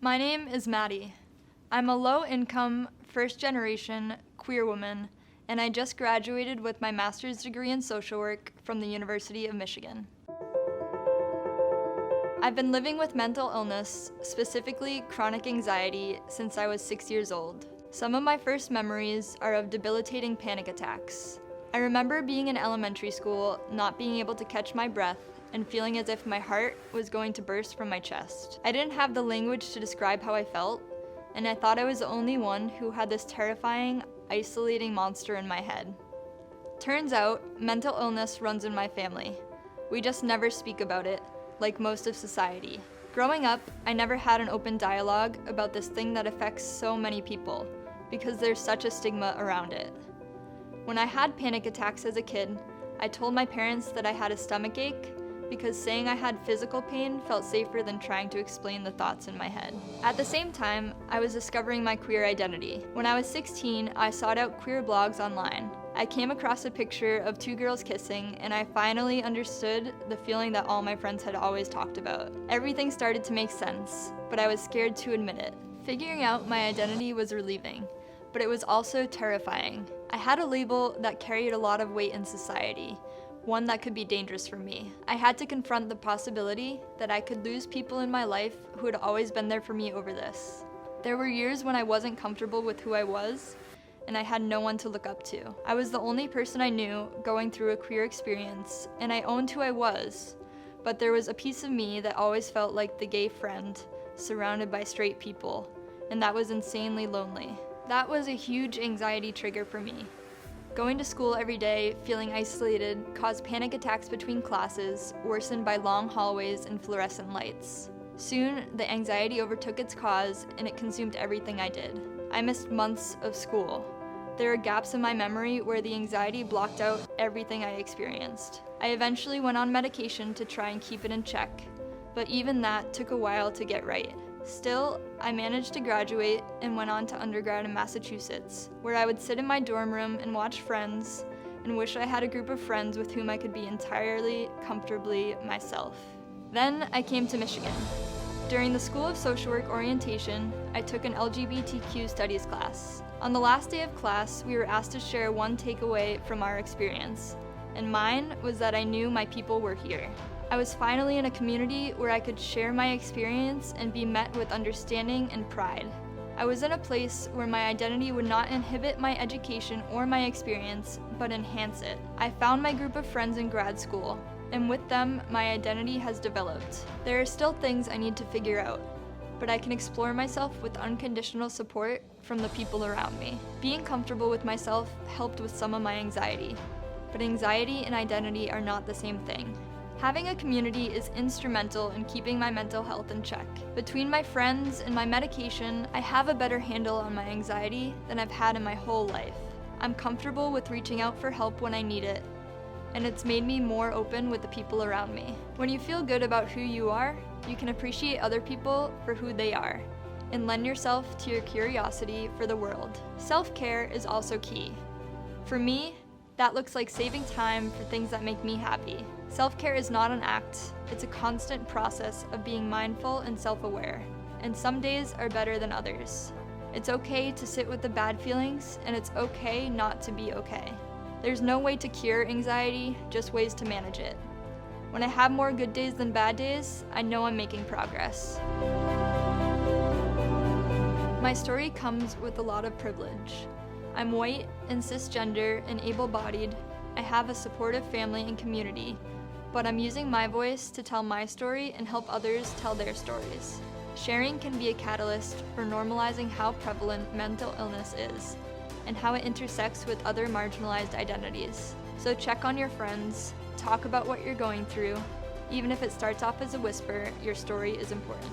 My name is Maddie. I'm a low-income, first-generation queer woman, and I just graduated with my master's degree in social work from the University of Michigan. I've been living with mental illness, specifically chronic anxiety, since I was 6 years old. Some of my first memories are of debilitating panic attacks. I remember being in elementary school, not being able to catch my breath, and feeling as if my heart was going to burst from my chest. I didn't have the language to describe how I felt, and I thought I was the only one who had this terrifying, isolating monster in my head. Turns out, mental illness runs in my family. We just never speak about it, like most of society. Growing up, I never had an open dialogue about this thing that affects so many people, because there's such a stigma around it. When I had panic attacks as a kid, I told my parents that I had a stomach ache, because saying I had physical pain felt safer than trying to explain the thoughts in my head. At the same time, I was discovering my queer identity. When I was 16, I sought out queer blogs online. I came across a picture of two girls kissing, and I finally understood the feeling that all my friends had always talked about. Everything started to make sense, but I was scared to admit it. Figuring out my identity was relieving, but it was also terrifying. I had a label that carried a lot of weight in society, one that could be dangerous for me. I had to confront the possibility that I could lose people in my life who had always been there for me over this. There were years when I wasn't comfortable with who I was, and I had no one to look up to. I was the only person I knew going through a queer experience, and I owned who I was, but there was a piece of me that always felt like the gay friend surrounded by straight people, and that was insanely lonely. That was a huge anxiety trigger for me. Going to school every day, feeling isolated, caused panic attacks between classes, worsened by long hallways and fluorescent lights. Soon, the anxiety overtook its cause, and it consumed everything I did. I missed months of school. There are gaps in my memory where the anxiety blocked out everything I experienced. I eventually went on medication to try and keep it in check, but even that took a while to get right. Still, I managed to graduate and went on to undergrad in Massachusetts, where I would sit in my dorm room and watch Friends and wish I had a group of friends with whom I could be entirely, comfortably myself. Then I came to Michigan. During the School of Social Work orientation, I took an LGBTQ studies class. On the last day of class, we were asked to share one takeaway from our experience, and mine was that I knew my people were here. I was finally in a community where I could share my experience and be met with understanding and pride. I was in a place where my identity would not inhibit my education or my experience, but enhance it. I found my group of friends in grad school, and with them, my identity has developed. There are still things I need to figure out, but I can explore myself with unconditional support from the people around me. Being comfortable with myself helped with some of my anxiety, but anxiety and identity are not the same thing. Having a community is instrumental in keeping my mental health in check. Between my friends and my medication, I have a better handle on my anxiety than I've had in my whole life. I'm comfortable with reaching out for help when I need it, and it's made me more open with the people around me. When you feel good about who you are, you can appreciate other people for who they are, and lend yourself to your curiosity for the world. Self-care is also key. For me, that looks like saving time for things that make me happy. Self-care is not an act, it's a constant process of being mindful and self-aware, and some days are better than others. It's okay to sit with the bad feelings, and it's okay not to be okay. There's no way to cure anxiety, just ways to manage it. When I have more good days than bad days, I know I'm making progress. My story comes with a lot of privilege. I'm white and cisgender and able-bodied. I have a supportive family and community, but I'm using my voice to tell my story and help others tell their stories. Sharing can be a catalyst for normalizing how prevalent mental illness is and how it intersects with other marginalized identities. So check on your friends, talk about what you're going through. Even if it starts off as a whisper, your story is important.